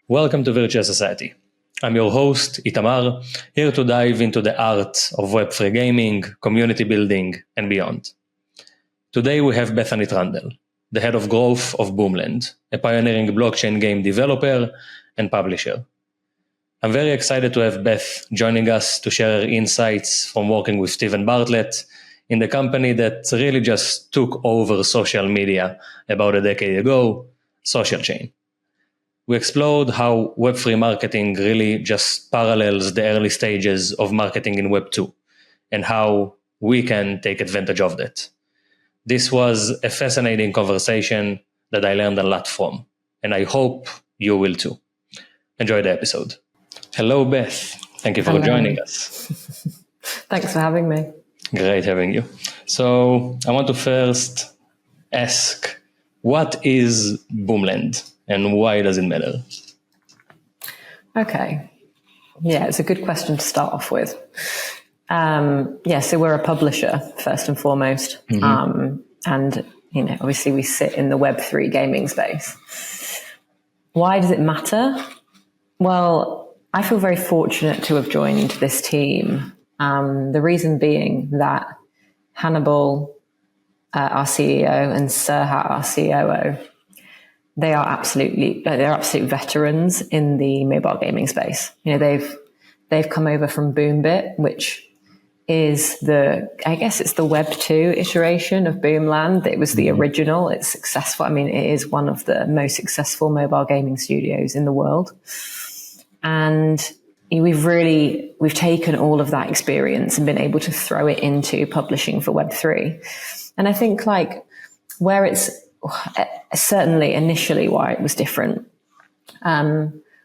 Welcome to Virtual Society. I'm your host, Itamar, here to dive into the art of Web3 gaming, community building, and beyond. Today we have Bethany Trundle, the head of growth of Boomland, a pioneering blockchain game developer and publisher. I'm very excited to have Beth joining us to share her insights from working with Steve and Bartlett in the company that really just took over social media about a decade ago, Social Chain. We explored how Web3 marketing really just parallels the early stages of marketing in Web2 and how we can take advantage of that. This was a fascinating conversation that I learned a lot from, and I hope you will too. Enjoy the episode. Hello, Beth. Thank you for joining us. Thanks for having me. Great having you. So I want to first ask, what is Boomland and why does it matter? Okay. Yeah, it's a good question to start off with. So we're a publisher, first and foremost. And, obviously we sit in the Web3 gaming space. Why does it matter? Well, I feel very fortunate to have joined this team. The reason being that Hannibal, our CEO, and Serhat, our COO, they're absolute veterans in the mobile gaming space. They've come over from Boombit, which is it's the Web2 iteration of Boomland. It was the original. It's successful. It is one of the most successful mobile gaming studios in the world. And we've taken all of that experience and been able to throw it into publishing for Web3. And I think where it's certainly initially why it was different,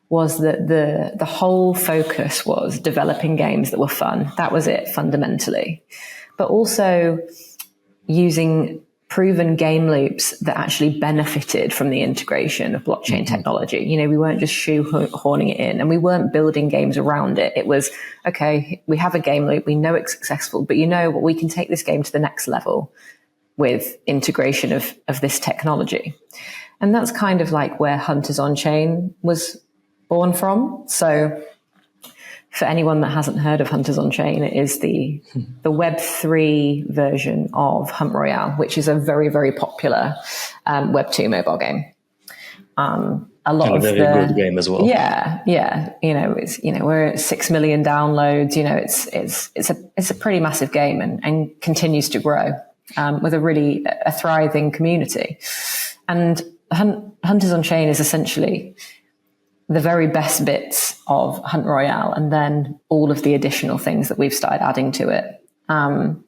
was that the whole focus was developing games that were fun. That was it fundamentally, but also using proven game loops that actually benefited from the integration of blockchain technology. We weren't just shoehorning it in, and we weren't building games around it. It was, okay, we have a game loop, we know it's successful, but we can take this game to the next level with integration of this technology. And that's kind of where Hunters on Chain was born from. So for anyone that hasn't heard of Hunters on Chain, it is the Web3 version of Hunt Royale, which is a very, very popular Web2 mobile game. A very good game as well. Yeah. We're at 6 million downloads. It's a pretty massive game and continues to grow with a thriving community. And Hunters on Chain is essentially the very best bits of Hunt Royale, and then all of the additional things that we've started adding to it. And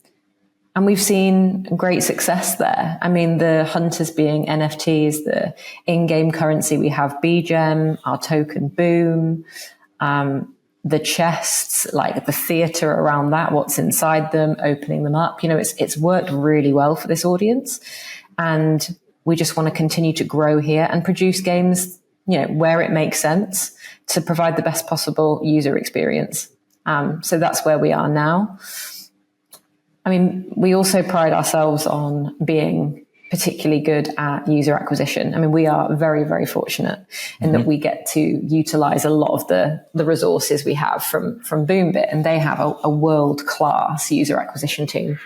we've seen great success there. The hunters being NFTs, the in-game currency, we have BGEM, our token Boom, the chests, the theater around that, what's inside them, opening them up. It's worked really well for this audience. And we just want to continue to grow here and produce games where it makes sense to provide the best possible user experience. So that's where we are now. We also pride ourselves on being particularly good at user acquisition. We are very, very fortunate in that we get to utilize a lot of the resources we have from Boombit, and they have a world-class user acquisition team.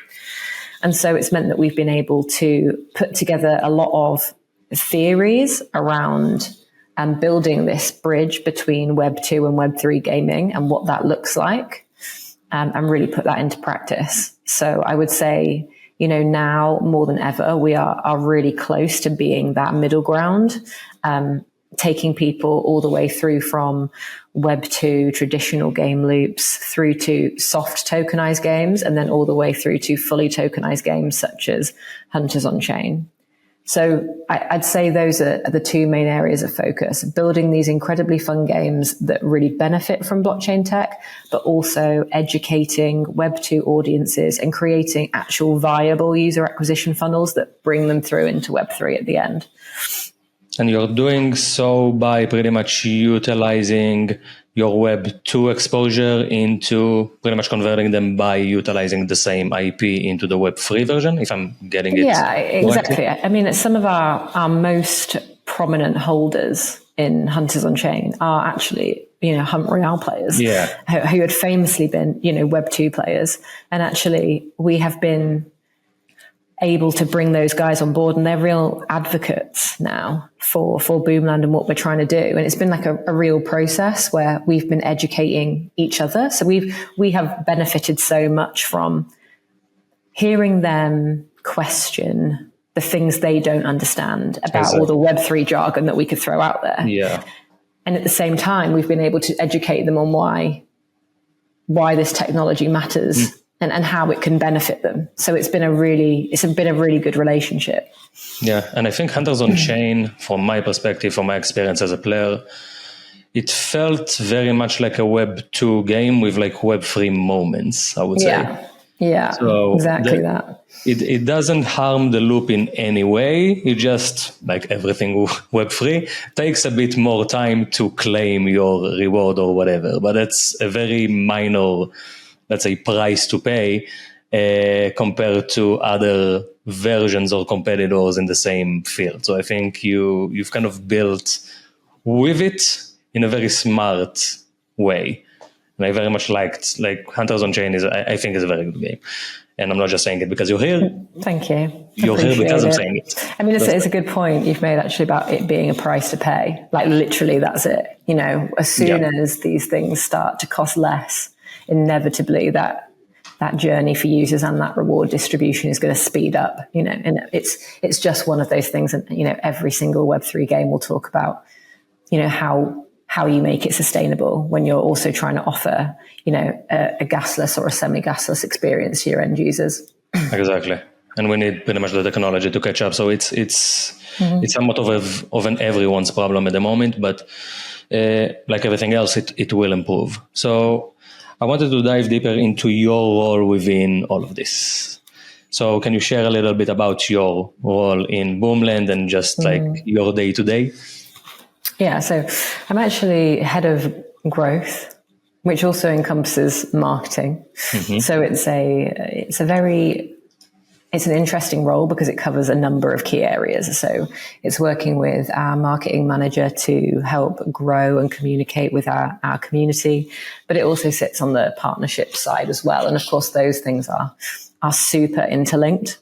And so it's meant that we've been able to put together a lot of theories around building this bridge between Web2 and Web3 gaming and what that looks like, and really put that into practice. So I would say, now more than ever, we are really close to being that middle ground, taking people all the way through from Web2 traditional game loops through to soft tokenized games, and then all the way through to fully tokenized games such as Hunters on Chain. So I'd say those are the two main areas of focus: building these incredibly fun games that really benefit from blockchain tech, but also educating Web2 audiences and creating actual viable user acquisition funnels that bring them through into Web3 at the end. And you're doing so by pretty much utilizing your Web2 exposure into pretty much converting them by utilizing the same IP into the Web3 version, if I'm getting it Yeah, exactly. correctly. Some of our most prominent holders in Hunters on Chain are actually, Hunt Royale players who had famously been, Web2 players. And actually we have been able to bring those guys on board, and they're real advocates now for Boomland and what we're trying to do. And it's been like a real process where we've been educating each other. So we have benefited so much from hearing them question the things they don't understand about all the Web3 jargon that we could throw out there. Yeah. And at the same time, we've been able to educate them on why this technology matters and how it can benefit them. So it's been a really good relationship. Yeah. And I think Hunters on Chain, from my perspective, from my experience as a player, it felt very much like a Web2 game with like Web3 moments, I would say. Yeah, so exactly that. It doesn't harm the loop in any way. It just, like everything Web3, takes a bit more time to claim your reward or whatever. But that's a very minor, let's say, price to pay compared to other versions or competitors in the same field. So I think you've kind of built with it in a very smart way. And I very much liked, like, Hunters on Chain I think is a very good game. And I'm not just saying it because you're here. Thank you. You're here because I'm saying it. I mean, it's a good point you've made actually about it being a price to pay. Like literally that's it. As soon as these things start to cost less, inevitably that journey for users and that reward distribution is going to speed up, and it's just one of those things. And, every single Web3 game will talk about, how you make it sustainable when you're also trying to offer, a gasless or a semi-gasless experience to your end users. Exactly. And we need pretty much the technology to catch up. So it's somewhat of an everyone's problem at the moment, but like everything else, it will improve. So I wanted to dive deeper into your role within all of this. So can you share a little bit about your role in Boomland and just like your day to day? Yeah, so I'm actually head of growth, which also encompasses marketing. So it's an interesting role because it covers a number of key areas. So it's working with our marketing manager to help grow and communicate with our community, but it also sits on the partnership side as well. And of course, those things are super interlinked.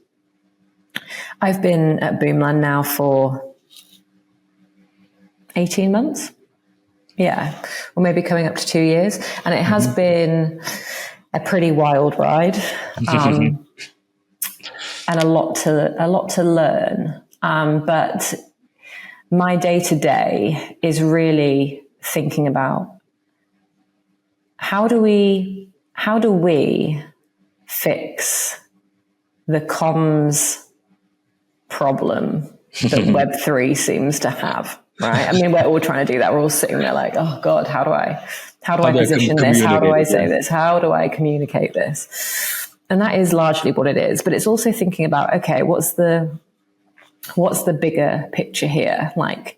I've been at Boomland now for 18 months. Yeah. Or maybe coming up to 2 years. And it has been a pretty wild ride. And a lot to learn. But my day to day is really thinking about how do we fix the comms problem that Web3 seems to have, right? I mean, we're all trying to do that. We're all sitting there like, oh God, how do I position this? How do I say this? How do I communicate this? And that is largely what it is. But it's also thinking about, okay, what's the bigger picture here? Like,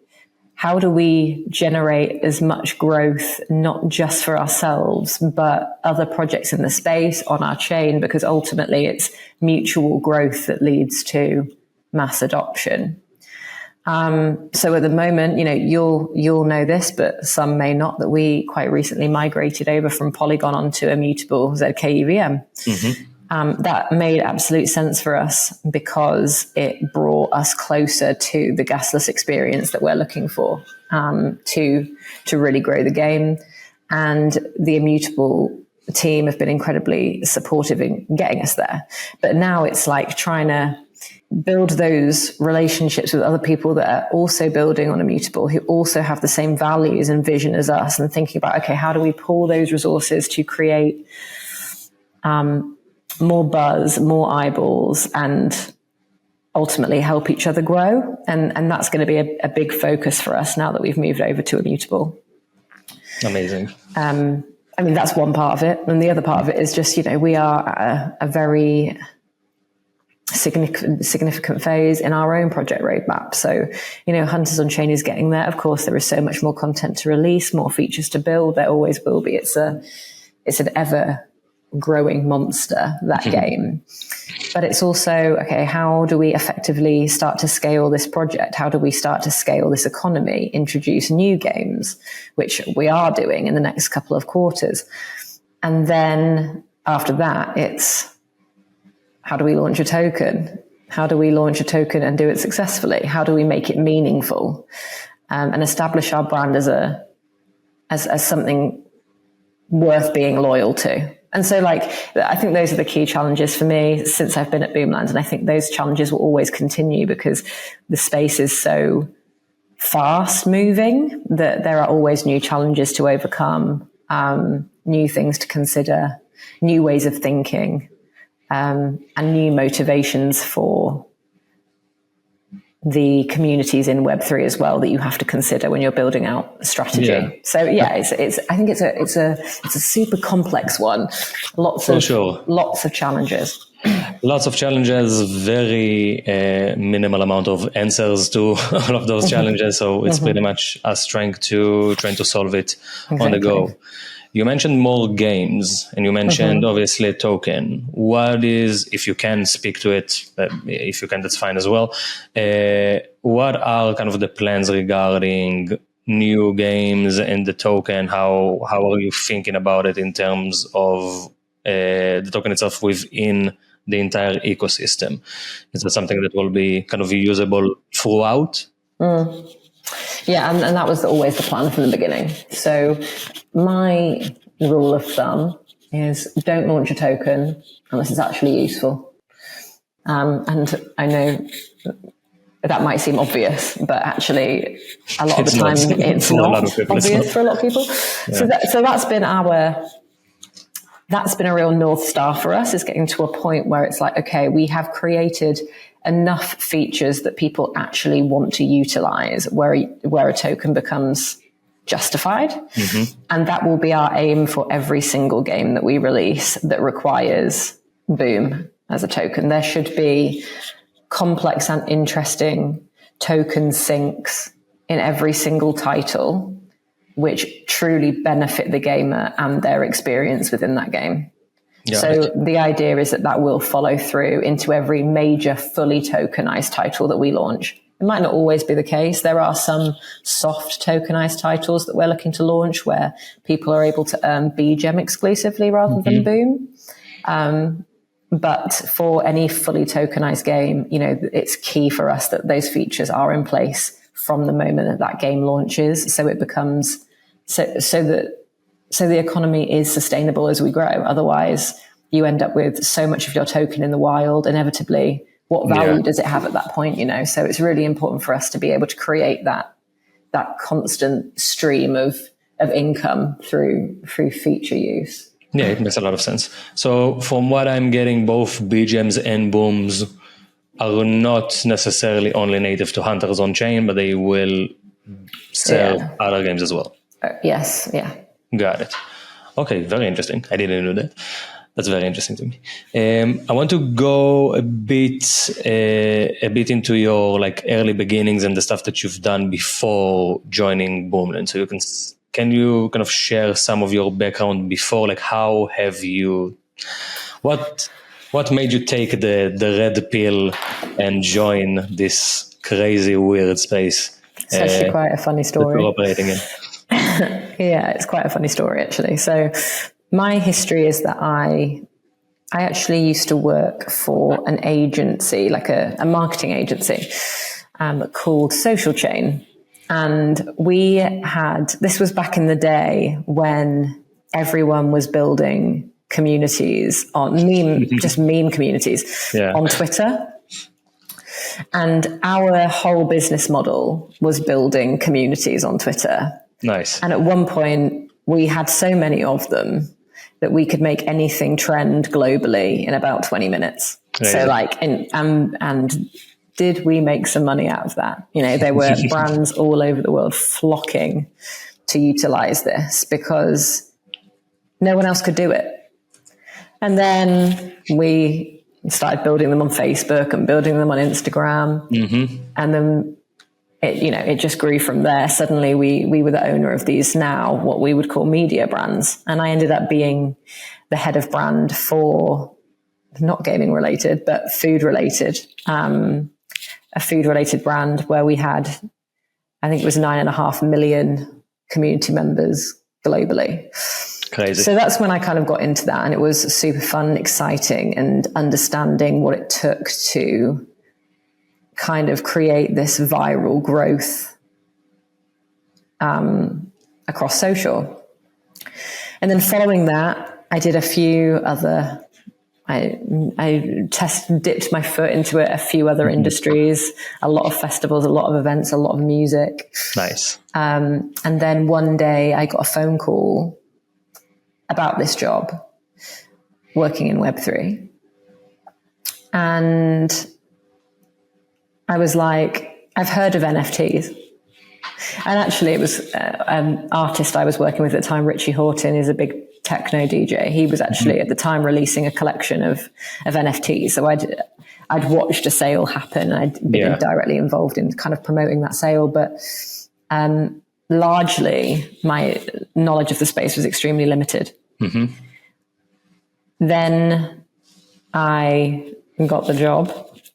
how do we generate as much growth, not just for ourselves, but other projects in the space on our chain? Because ultimately it's mutual growth that leads to mass adoption. So at the moment, you'll know this, but some may not, that we quite recently migrated over from Polygon onto immutable ZK EVM. That made absolute sense for us because it brought us closer to the gasless experience that we're looking for, to really grow the game. And the immutable team have been incredibly supportive in getting us there. But now it's like trying to build those relationships with other people that are also building on immutable, who also have the same values and vision as us, and thinking about, okay, how do we pull those resources to create more buzz, more eyeballs, and ultimately help each other grow. And that's going to be a big focus for us now that we've moved over to immutable. Amazing. I mean, that's one part of it. And the other part of it is just, we are at a very significant phase in our own project roadmap. So, Hunters on Chain is getting there. Of course, there is so much more content to release, more features to build. There always will be. It's an ever growing monster, that game. But it's also, okay, how do we effectively start to scale this project? How do we start to scale this economy, introduce new games, which we are doing in the next couple of quarters? And then after that, it's how do we launch a token? How do we launch a token and do it successfully? How do we make it meaningful and establish our brand as something worth being loyal to? And so, like, I think those are the key challenges for me since I've been at Boomland. And I think those challenges will always continue because the space is so fast moving that there are always new challenges to overcome, new things to consider, new ways of thinking, and new motivations for the communities in Web3 as well that you have to consider when you're building out a strategy. Yeah. So yeah, I think it's a super complex one. Lots of challenges. Lots of challenges, very minimal amount of answers to all of those challenges. So it's pretty much us trying to solve it on the go. You mentioned more games, and you mentioned obviously a token. What is, if you can speak to it, if you can, that's fine as well. What are kind of the plans regarding new games and the token? How are you thinking about it in terms of the token itself within the entire ecosystem? Is that something that will be kind of usable throughout? Yeah, and that was always the plan from the beginning. So my rule of thumb is don't launch a token unless it's actually useful. And I know that might seem obvious, but actually a lot of the time it's not obvious for a lot of people. Yeah. So that's been a real North Star for us, is getting to a point where it's like, okay, we have created enough features that people actually want to utilize where a token becomes justified. And that will be our aim for every single game that we release that requires Boom as a token. There should be complex and interesting token syncs in every single title, which truly benefit the gamer and their experience within that game. Yeah, so the idea is that will follow through into every major fully tokenized title that we launch. It might not always be the case. There are some soft tokenized titles that we're looking to launch where people are able to earn BGEM exclusively rather than Boom. But for any fully tokenized game, it's key for us that those features are in place from the moment that game launches. So it becomes so the economy is sustainable as we grow. Otherwise, you end up with so much of your token in the wild. Inevitably, what value does it have at that point? So it's really important for us to be able to create that constant stream of income through feature use. Yeah, it makes a lot of sense. So from what I'm getting, both BGMs and Booms are not necessarily only native to Hunters on chain, but they will sell other games as well. Yes. Yeah. Got it. Okay, very interesting. I didn't know that. That's very interesting to me. I want to go a bit into your early beginnings and the stuff that you've done before joining Boomland. So can you kind of share some of your background before? How have you? What made you take the red pill and join this crazy weird space? It's actually quite a funny story. That you're operating in. Yeah, it's quite a funny story, actually. So my history is that I actually used to work for an agency, like a marketing agency called Social Chain. And this was back in the day when everyone was building communities on meme communities on Twitter. And our whole business model was building communities on Twitter. Nice. And at one point, we had so many of them that we could make anything trend globally in about 20 minutes. Crazy. So and did we make some money out of that? There were brands all over the world flocking to utilize this because no one else could do it. And then we started building them on Facebook and building them on Instagram. And then it just grew from there. Suddenly we were the owner of these now, what we would call media brands. And I ended up being the head of brand for not gaming related, but food related, a food related brand where we had, I think it was 9.5 million community members globally. Crazy. So that's when I kind of got into that, and it was super fun, exciting, and understanding what it took to kind of create this viral growth across social. And then following that, I did a few other, I dipped my foot into a few other industries, a lot of festivals, a lot of events, a lot of music. Nice. And then one day I got a phone call about this job working in Web3. And I was like, I've heard of NFTs. And actually it was an artist I was working with at the time, Richie Horton, is a big techno DJ. He was actually at the time releasing a collection of NFTs. So I'd watched a sale happen, and I'd been directly involved in kind of promoting that sale. But largely my knowledge of the space was extremely limited. Mm-hmm. Then I got the job,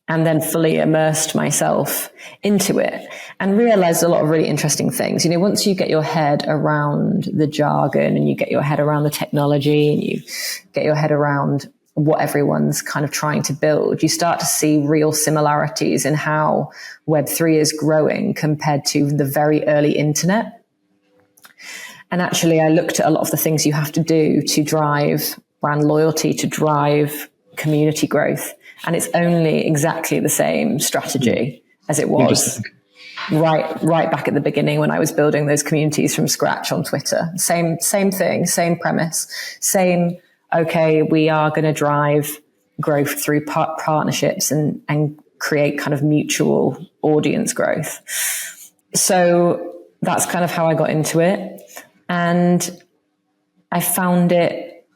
and then fully immersed myself into it and realized a lot of really interesting things. Once you get your head around the jargon, and you get your head around the technology, and you get your head around what everyone's kind of trying to build, you start to see real similarities in how Web3 is growing compared to the very early internet. And actually, I looked at a lot of the things you have to do to drive brand loyalty, to drive community growth. And it's only exactly the same strategy as it was right back at the beginning when I was building those communities from scratch on Twitter. Same thing, same premise, same, okay, we are going to drive growth through partnerships and create kind of mutual audience growth. So that's kind of how I got into it. And I found it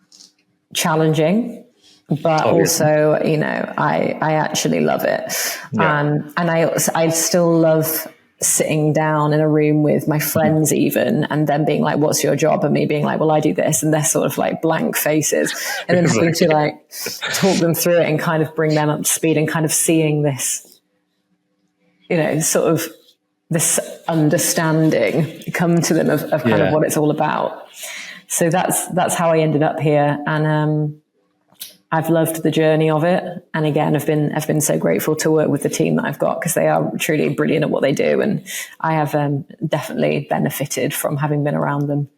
challenging, but also, I actually love it. Yeah. And I still love sitting down in a room with my friends even, and them being like, what's your job? And me being like, well, I do this. And they're sort of like blank faces. And then having to like talk them through it and kind of bring them up to speed, and kind of seeing this, sort of this understanding come to them of kind of what it's all about. So that's how I ended up here. And, I've loved the journey of it. And again, I've been so grateful to work with the team that I've got, because they are truly brilliant at what they do. And I have definitely benefited from having been around them.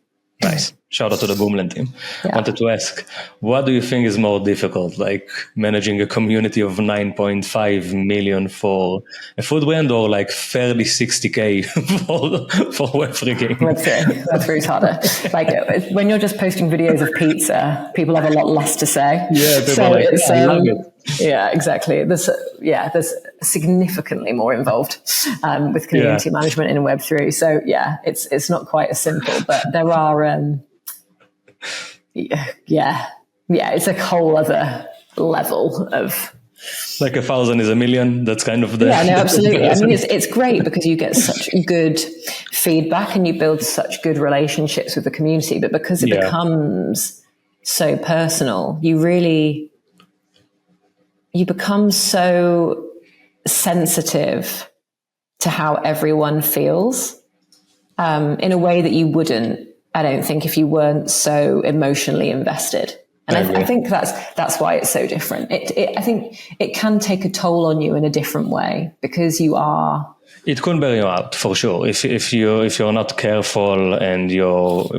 Nice. Shout out to the Boomland team. I wanted to ask, what do you think is more difficult, like managing a community of 9.5 million for a food brand, or like fairly 60K for Web3 gaming? Web3 is harder. Like when you're just posting videos of pizza, people have a lot less to say. Yeah, so I love it. Yeah, exactly. There's significantly more involved with community management in Web3. So it's not quite as simple, but there are, it's a whole other level of. Like 1,000 is a million. That's kind of the. Yeah, no, absolutely. I mean, it's great because you get such good feedback and you build such good relationships with the community, but because it becomes so personal, you become so sensitive to how everyone feels in a way that you wouldn't, I don't think, if you weren't so emotionally invested. And I think that's why it's so different. I think it can take a toll on you in a different way because you are. It could burn you out for sure if you're not careful, and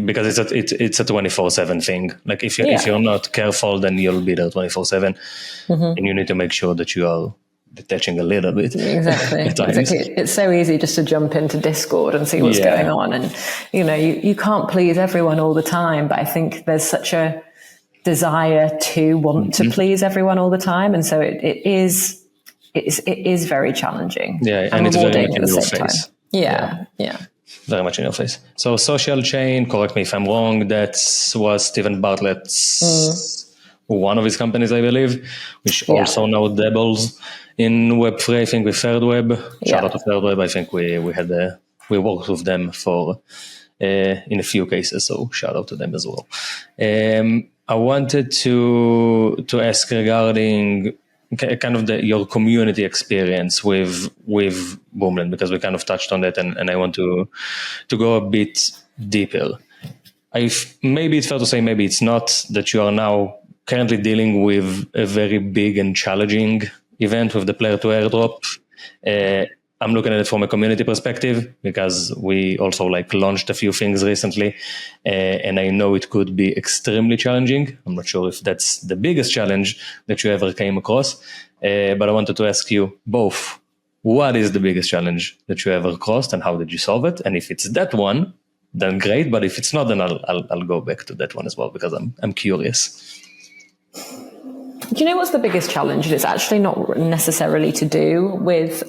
because it's a 24/7 thing. Like if you're not careful, then you'll be there 24/7, and you need to make sure that you are detaching a little bit. Exactly. It's so easy just to jump into Discord and see what's going on, and you can't please everyone all the time. But I think there's such a desire to want to please everyone all the time, and so it is very challenging. Yeah, and it's very much in your face. Yeah, very much in your face. So Social Chain, correct me if I'm wrong, that was Stephen Bartlett's one of his companies, I believe, which also now dabbles in Web3, I think with Third Web. Shout out to Third Web. I think we worked with them for in a few cases, so shout out to them as well. I wanted to ask regarding kind of your community experience with Boomland, because we kind of touched on that, and I want to go a bit deeper. Maybe it's fair to say, maybe it's not, that you are now currently dealing with a very big and challenging event with the player to airdrop. I'm looking at it from a community perspective, because we also launched a few things recently, and I know it could be extremely challenging. I'm not sure if that's the biggest challenge that you ever came across, but I wanted to ask you both, what is the biggest challenge that you ever crossed, and how did you solve it? And if it's that one, then great. But if it's not, then I'll go back to that one as well, because I'm curious. Do you know what's the biggest challenge? And it's actually not necessarily to do with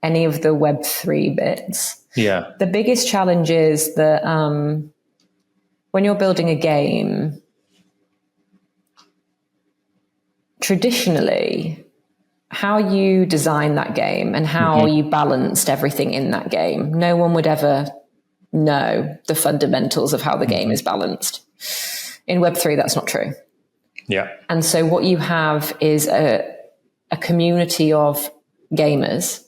any of the Web3 bits. Yeah. The biggest challenge is that when you're building a game, traditionally, how you design that game and how you balanced everything in that game, no one would ever know the fundamentals of how the game is balanced. In Web3, that's not true. Yeah. And so what you have is a community of gamers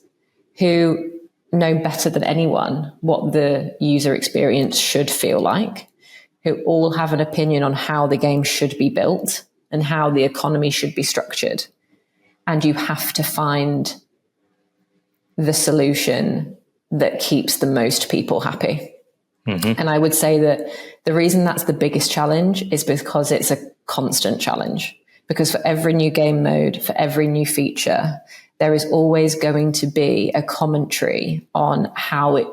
who know better than anyone what the user experience should feel like, who all have an opinion on how the game should be built and how the economy should be structured. And you have to find the solution that keeps the most people happy. And I would say that the reason that's the biggest challenge is because it's a constant challenge. Because for every new game mode, for every new feature, there is always going to be a commentary on how it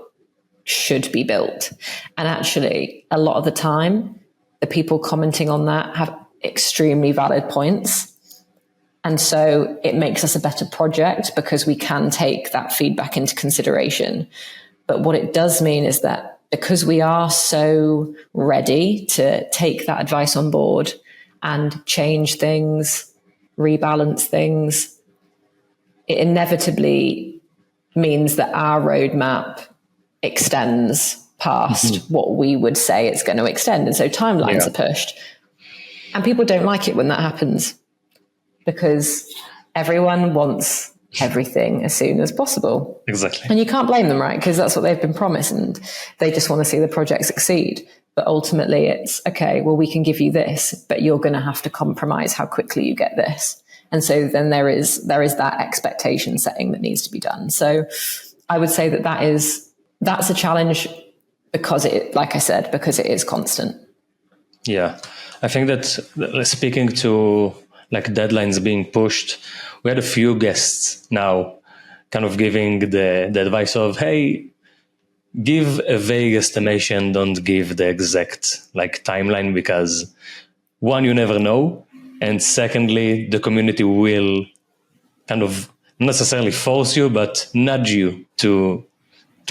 should be built. And actually, a lot of the time, the people commenting on that have extremely valid points. And so it makes us a better project because we can take that feedback into consideration. But what it does mean is that because we are so ready to take that advice on board and change things, rebalance things, it inevitably means that our roadmap extends past what we would say it's going to extend. And so timelines are pushed. And people don't like it when that happens because everyone wants everything as soon as possible. Exactly. And you can't blame them, right? Because that's what they've been promised and they just want to see the project succeed. But ultimately it's, okay, well, we can give you this, but you're going to have to compromise how quickly you get this. And so then there is that expectation setting that needs to be done. So I would say that's a challenge because like I said, because it is constant. Yeah. I think that speaking to deadlines being pushed, we had a few guests now kind of giving the advice of, hey, give a vague estimation, don't give the exact timeline, because one, you never know. And secondly, the community will kind of not necessarily force you, but nudge you to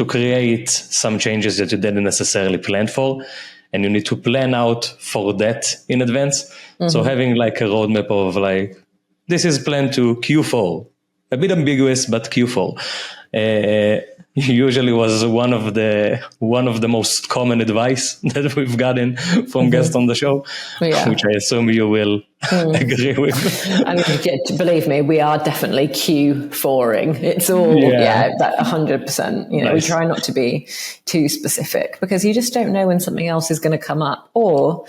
create some changes that you didn't necessarily plan for. And you need to plan out for that in advance. So having a roadmap of this is planned to Q4, a bit ambiguous, but Q4. Usually was one of the most common advice that we've gotten from guests on the show, which I assume you will agree with. I mean, believe me, we are definitely Q4ing. It's all, that 100%. Nice. We try not to be too specific because you just don't know when something else is going to come up. Or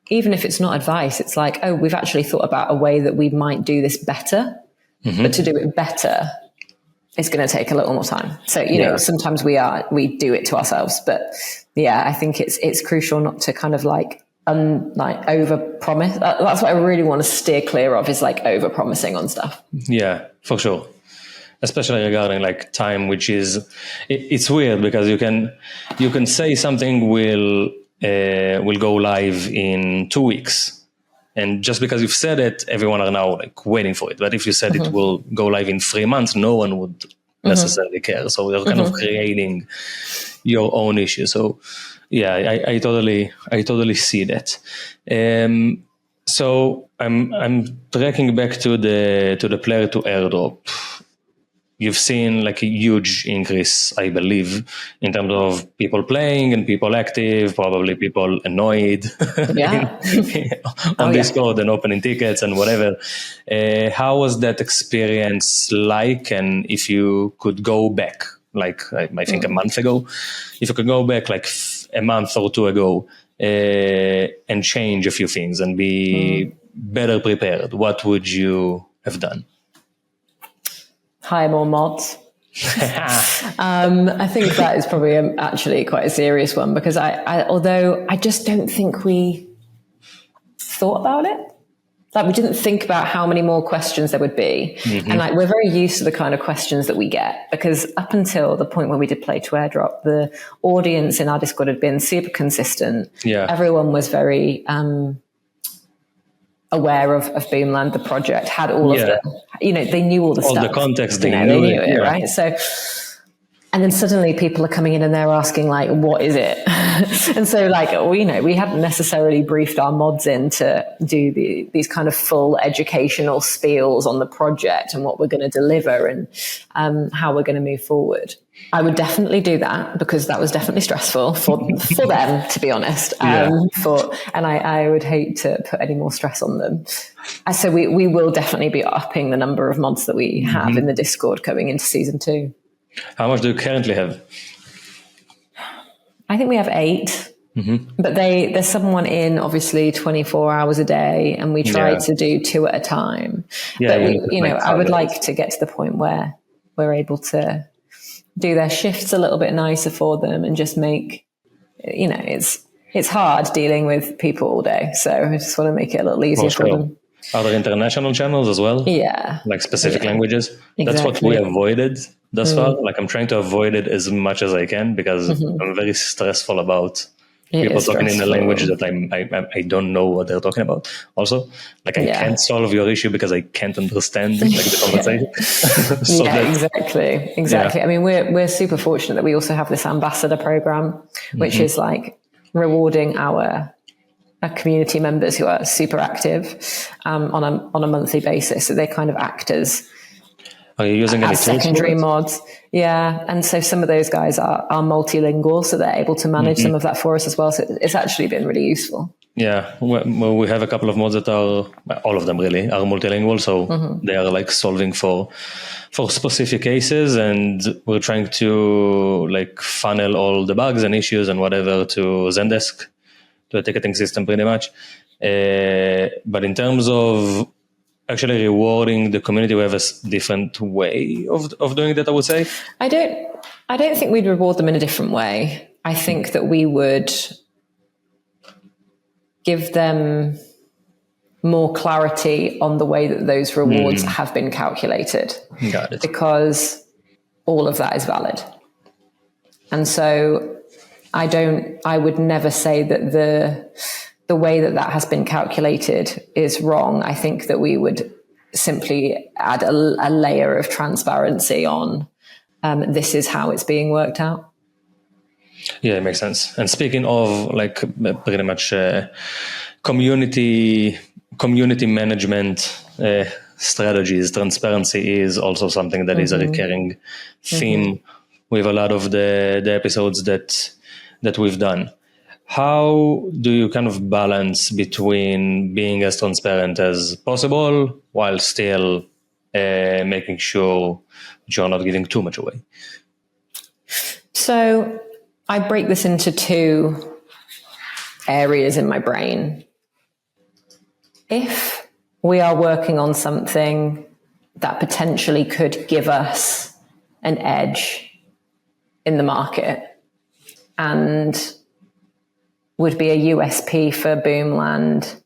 even if it's not advice, it's like, oh, we've actually thought about a way that we might do this better, but to do it better, it's going to take a little more time. So, you know, sometimes we do it to ourselves, but I think it's crucial not to kind of over promise. That's what I really want to steer clear of is over promising on stuff. Yeah, for sure. Especially regarding time, which is, it's weird because you can say something will go live in 2 weeks. And just because you've said it, everyone are now waiting for it. But if you said it will go live in 3 months, no one would necessarily care. So you're kind of creating your own issue. So I totally see that. So I'm tracking back to the player to airdrop. You've seen like a huge increase, I believe, in terms of people playing and people active, probably people annoyed Yeah. on Oh, yeah. Discord and opening tickets and whatever. How was that experience like? And if you could go back, like I think a month ago, if you could go back like a month or two ago and change a few things and be better prepared, what would you have done? Hire more mods. I think that is probably actually quite a serious one, because although I just don't think we thought about it. Like, we didn't think about how many more questions there would be. And like, we're very used to the kind of questions that we get, because up until the point where we did play to airdrop, the audience in our Discord had been super consistent. Yeah. Everyone was very aware of Boomland, the project, had all of the, they knew all the stuff. All the context, they knew it, yeah. right? So, and then suddenly people are coming in and they're asking, like, what is it? And so, like, we hadn't necessarily briefed our mods in to do these kind of full educational spiels on the project and what we're going to deliver and how we're going to move forward. I would definitely do that, because that was definitely stressful for them, to be honest. And I would hate to put any more stress on them. So we will definitely be upping the number of mods that we have in the Discord going into season 2. How much do you currently have? I think we have 8, but there's someone in obviously 24 hours a day, and we try to do 2 at a time. Yeah, but I would like to get to the point where we're able to do their shifts a little bit nicer for them and just make, it's hard dealing with people all day. So I just want to make it a little easier for them. Are there international channels as well? Yeah. Like specific languages? Exactly. That's what we avoided thus far. Like, I'm trying to avoid it as much as I can, because I'm very stressful about people talking in a language that I don't know what they're talking about. Also, like, I can't solve your issue because I can't understand like the conversation. Exactly. I mean, we're super fortunate that we also have this ambassador program, which is like rewarding our community members who are super active on a monthly basis. So they kind of act as secondary mods. Yeah. And so some of those guys are multilingual, so they're able to manage some of that for us as well. So it's actually been really useful. Yeah. Well, we have a couple of mods that are, all of them really, are multilingual. So they are like solving for specific cases, and we're trying to like funnel all the bugs and issues and whatever to Zendesk, to a ticketing system pretty much. But in terms of actually rewarding the community, we have a different way of doing that, I would say. I don't think we'd reward them in a different way. I think that we would give them more clarity on the way that those rewards have been calculated. Got it. Because all of that is valid. And so I would never say that the way that has been calculated is wrong. I think that we would simply add a layer of transparency on this is how it's being worked out. Yeah, it makes sense. And speaking of like pretty much community management strategies, transparency is also something that is a recurring theme with a lot of the episodes that we've done. How do you kind of balance between being as transparent as possible while still making sure you're not giving too much away? So I break this into 2 areas in my brain. If we are working on something that potentially could give us an edge in the market and would be a USP for Boomland,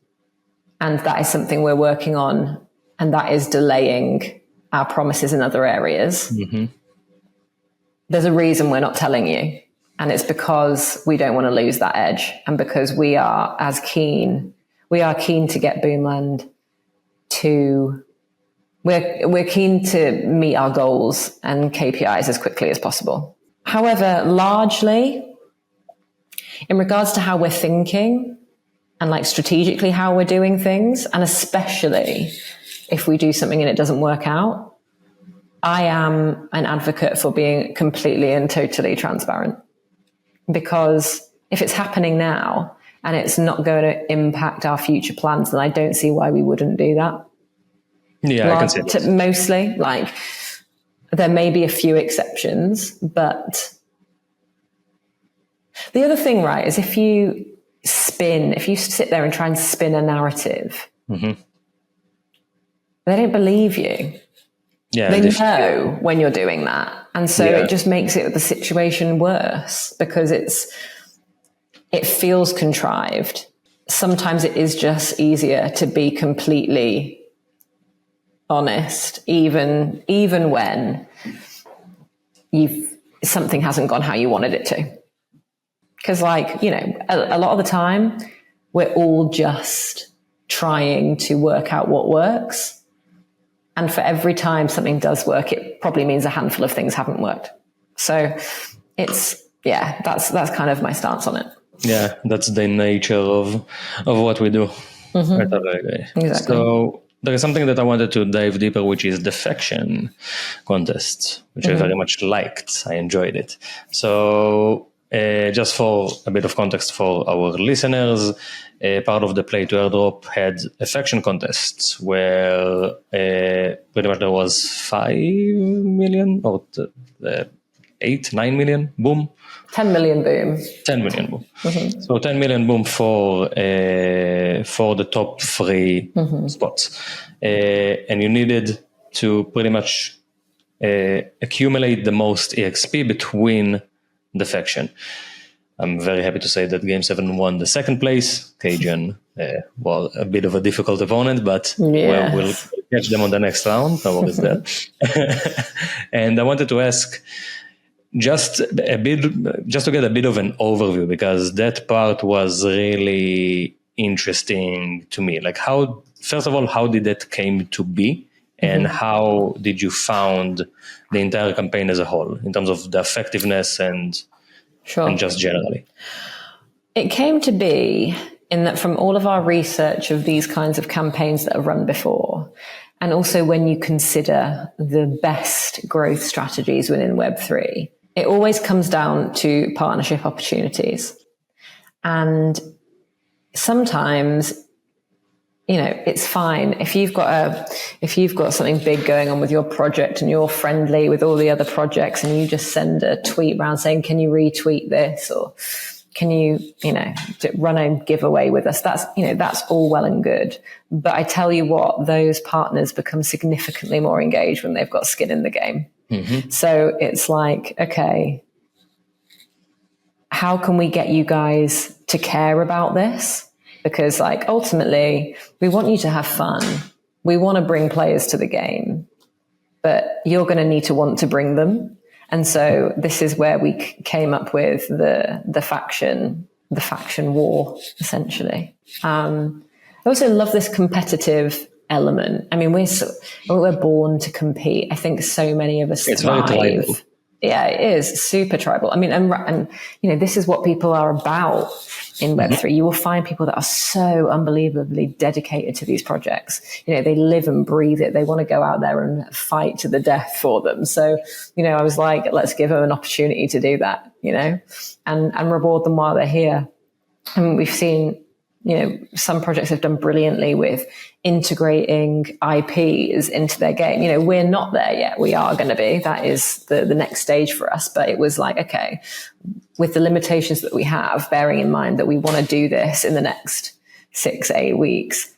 and that is something we're working on, and that is delaying our promises in other areas. There's a reason we're not telling you, and it's because we don't want to lose that edge, and because we are keen to get Boomland to, we're keen to meet our goals and KPIs as quickly as possible. However, largely, in regards to how we're thinking and like strategically how we're doing things. And especially if we do something and it doesn't work out, I am an advocate for being completely and totally transparent, because if it's happening now and it's not going to impact our future plans, then I don't see why we wouldn't do that. Yeah, I can see that. Mostly, like, there may be a few exceptions, but the other thing, right, is if you sit there and try and spin a narrative, they don't believe you. Yeah, they know when you're doing that. And so it just makes the situation worse, because it feels contrived. Sometimes it is just easier to be completely honest, even when something hasn't gone how you wanted it to. Because, like, you know, a lot of the time we're all just trying to work out what works. And for every time something does work, it probably means a handful of things haven't worked. So that's kind of my stance on it. Yeah, that's the nature of what we do. I totally agree. Exactly. So there is something that I wanted to dive deeper, which is defection contests, which I very much liked. I enjoyed it. So just for a bit of context for our listeners, part of the Play to Airdrop had affection contests where pretty much there was 5 million or 8, 9 million boom. 10 million boom. 10 million boom. So 10 million boom for the top 3 spots. And you needed to pretty much accumulate the most EXP between the faction. I'm very happy to say that Game 7 won the second place. Cajun, a bit of a difficult opponent, but we'll catch them on the next round. No worries there. And I wanted to ask, just to get a bit of an overview, because that part was really interesting to me. Like, first of all, how did that came to be, and how did you found the entire campaign as a whole in terms of the effectiveness and just generally? It came to be in that from all of our research of these kinds of campaigns that have run before, and also when you consider the best growth strategies within Web3, it always comes down to partnership opportunities. And sometimes, you know, it's fine if you've got something big going on with your project and you're friendly with all the other projects, and you just send a tweet around saying, can you retweet this, or can you run a giveaway with us? That's all well and good. But I tell you what, those partners become significantly more engaged when they've got skin in the game. So it's like, okay, how can we get you guys to care about this? Because, like, ultimately we want you to have fun. We want to bring players to the game, but you're going to need to want to bring them. And so this is where we came up with the faction war, essentially. I also love this competitive element. I mean, we're born to compete. I think so many of us thrive. Very tribal. Yeah, it is super tribal. I mean, and this is what people are about in Web3. You will find people that are so unbelievably dedicated to these projects. They live and breathe it. They want to go out there and fight to the death for them. So, I was like, let's give them an opportunity to do that, and reward them while they're here. And we've seen, some projects have done brilliantly with integrating IPs into their game. We're not there yet. We are going to be. That is the next stage for us. But it was like, okay, with the limitations that we have, bearing in mind that we want to do this in the next 6-8 weeks,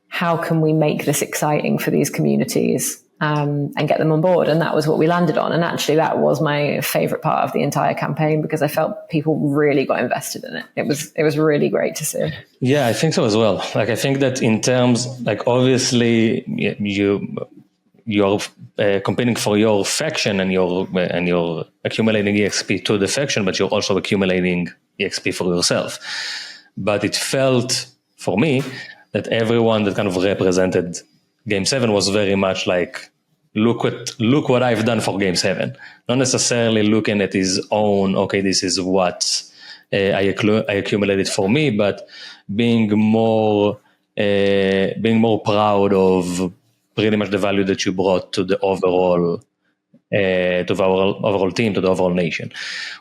how can we make this exciting for these communities and get them on board? And that was what we landed on. And actually, that was my favorite part of the entire campaign, because I felt people really got invested in it. It was really great to see. Yeah, I think so as well. Like, I think that in terms, like, obviously you're competing for your faction, and you're accumulating EXP to the faction, but you're also accumulating EXP for yourself. But it felt for me that everyone that kind of represented Game 7 was very much like, look what I've done for Game 7. Not necessarily looking at his own, okay, this is what I accumulated for me, but being more proud of pretty much the value that you brought to the overall team, to the overall nation,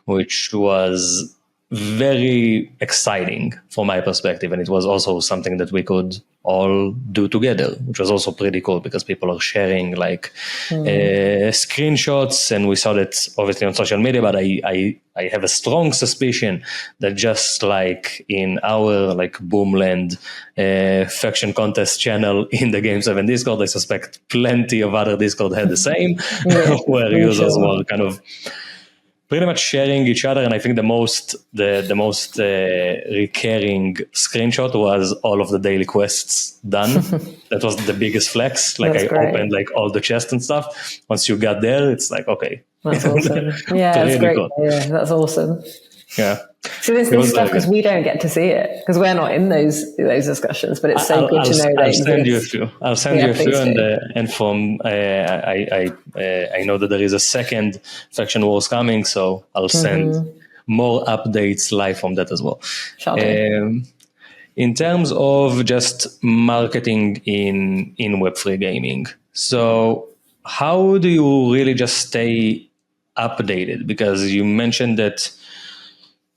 which was very exciting from my perspective. And it was also something that we could all do together, which was also pretty cool because people are sharing like screenshots, and we saw that obviously on social media, but I have a strong suspicion that just like in our like Boomland faction contest channel in the Game 7 Discord, I suspect plenty of other Discord had the same, where users were kind of pretty much sharing each other. And I think the most recurring screenshot was all of the daily quests done. That was the biggest flex. Like that's great. Opened like all the chests and stuff. Once you got there, it's like, okay. That's awesome. Yeah, that's great. Cool. Yeah, that's awesome. Yeah. So there's this stuff because we don't get to see it because we're not in those discussions, but it's so good to know that I'll send you a few. I'll send you a few, and from I know that there is a second Faction Wars coming, so I'll send more updates live from that as well. In terms of just marketing in Web3 gaming, so how do you really just stay updated? Because you mentioned that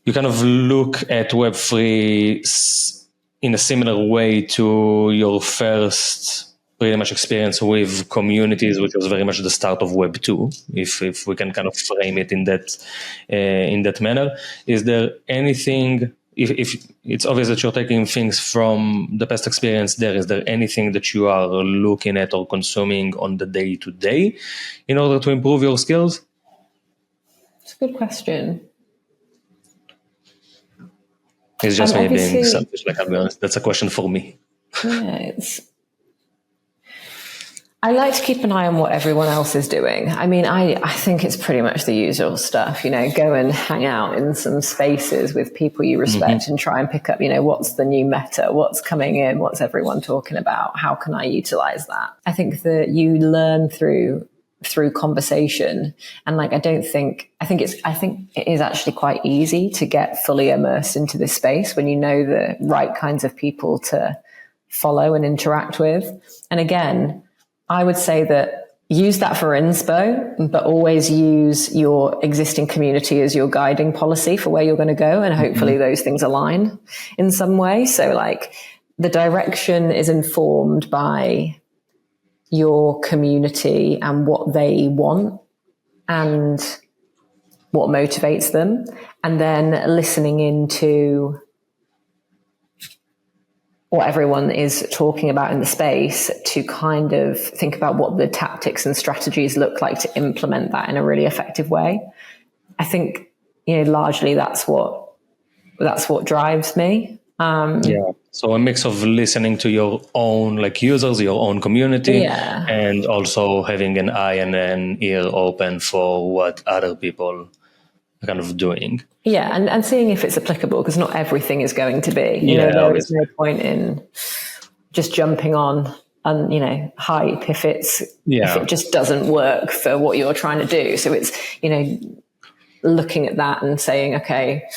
you kind of look at Web3 in a similar way to your first pretty much experience with communities, which was very much the start of Web2, if we can kind of frame it in that manner. Is there anything, if it's obvious that you're taking things from the past experience there, is there anything that you are looking at or consuming on the day-to-day in order to improve your skills? It's a good question. It's just me being selfish, like I'll be honest. That's a question for me. Yeah, I like to keep an eye on what everyone else is doing. I mean, I think it's pretty much the usual stuff, go and hang out in some spaces with people you respect and try and pick up, what's the new meta, what's coming in, what's everyone talking about, how can I utilize that? I think that you learn through conversation, and like I think it is actually quite easy to get fully immersed into this space when you know the right kinds of people to follow and interact with. And again, I would say that use that for inspo, but always use your existing community as your guiding policy for where you're going to go, and hopefully those things align in some way. So like the direction is informed by your community and what they want and what motivates them, and then listening into what everyone is talking about in the space to kind of think about what the tactics and strategies look like to implement that in a really effective way. I think, largely that's what drives me. So a mix of listening to your own like users, your own community, and also having an eye and an ear open for what other people are kind of doing. Yeah, and seeing if it's applicable, because not everything is going to be. There is no point in just jumping on and hype if it just doesn't work for what you're trying to do. So it's looking at that and saying, okay,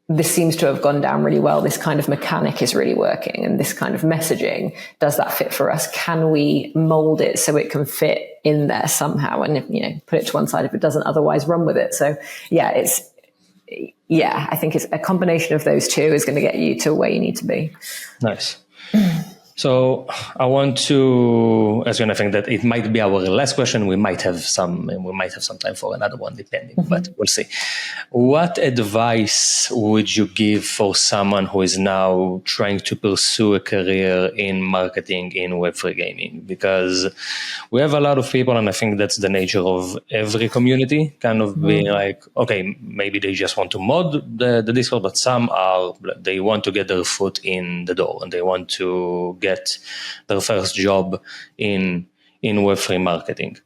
this seems to have gone down really well. This kind of mechanic is really working, and this kind of messaging, does that fit for us? Can we mold it so it can fit in there somehow? And put it to one side if it doesn't, otherwise run with it. So I think it's a combination of those two is going to get you to where you need to be. Nice. So I want to ask you, and I think that it might be our last question. We might have some time for another one, depending, but we'll see. What advice would you give for someone who is now trying to pursue a career in marketing in Web3 gaming? Because we have a lot of people, and I think that's the nature of every community, kind of being like, okay, maybe they just want to mod the Discord, but some they want to get their foot in the door, and they want to get their first job in Web3 marketing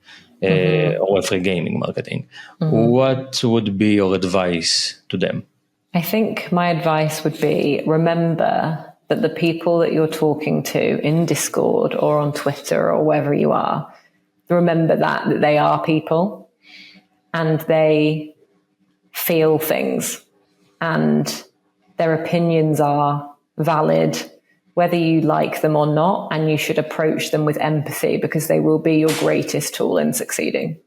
or Web3 gaming marketing. What would be your advice to them? I think my advice would be, remember that the people that you're talking to in Discord or on Twitter or wherever you are, remember that they are people and they feel things. and their opinions are valid, whether you like them or not, and you should approach them with empathy because they will be your greatest tool in succeeding.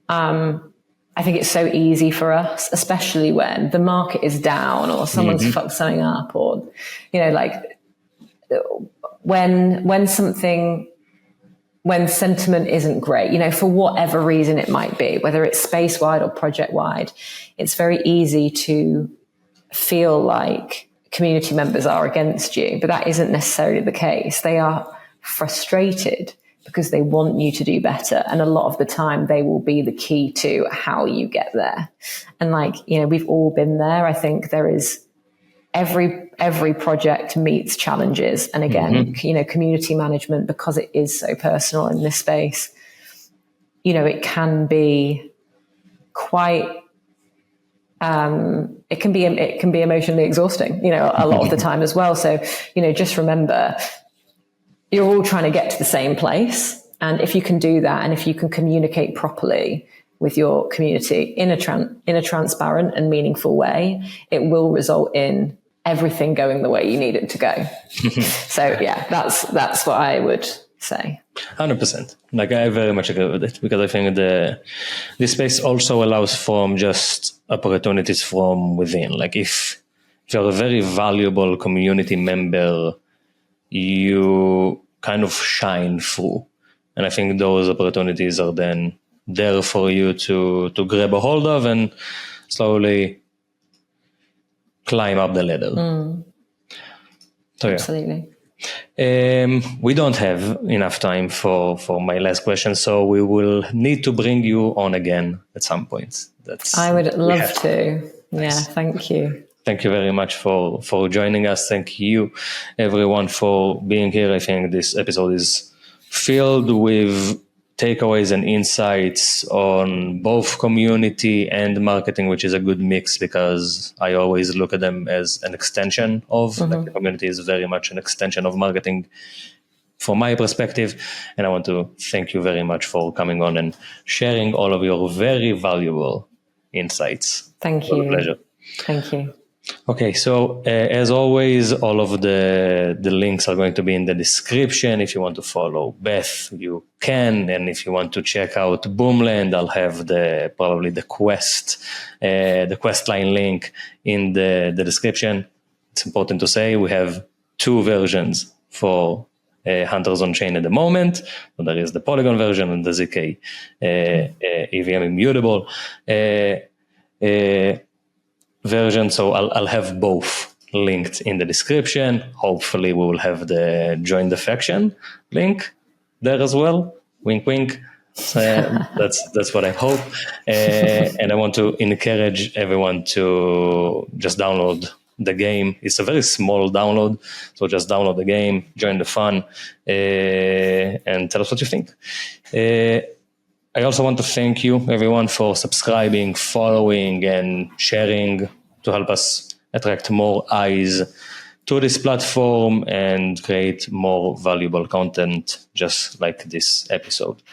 I think it's so easy for us, especially when the market is down or someone's fucked something up, or, like when sentiment isn't great, for whatever reason it might be, whether it's space-wide or project-wide, it's very easy to feel like community members are against you, but that isn't necessarily the case. They are frustrated because they want you to do better. And a lot of the time they will be the key to how you get there. And we've all been there. I think there is every project meets challenges. And again, community management, because it is so personal in this space, it can be quite, it can be emotionally exhausting, a lot of the time as well. So, just remember, you're all trying to get to the same place. And if you can do that, and if you can communicate properly with your community in a transparent and meaningful way, it will result in everything going the way you need it to go. So yeah, that's what I would say. 100%. I very much agree with it, because I think this space also allows from just opportunities from within. If you're a very valuable community member, you kind of shine through. And I think those opportunities are then there for you to grab a hold of and slowly climb up the ladder. So yeah. Absolutely. We don't have enough time for my last question, so we will need to bring you on again at some point. I would love to. Nice. Yeah, thank you. Thank you very much for joining us. Thank you, everyone, for being here. I think this episode is filled with takeaways and insights on both community and marketing, which is a good mix, because I always look at them as an extension of the community is very much an extension of marketing from my perspective. And I want to thank you very much for coming on and sharing all of your very valuable insights. Thank you. It was a pleasure. Thank you. Okay, so as always, all of the links are going to be in the description. If you want to follow Beth, you can. And if you want to check out Boomland, I'll have probably the quest line link in the description. It's important to say we have 2 versions for Hunters on Chain at the moment. So there is the Polygon version and the ZK EVM immutable version. So I'll have both linked in the description. Hopefully we will have the join the faction link there as well. Wink, wink. That's what I hope. And I want to encourage everyone to just download the game. It's a very small download, so just download the game, join the fun, and tell us what you think. I also want to thank you, everyone, for subscribing, following, and sharing to help us attract more eyes to this platform and create more valuable content just like this episode.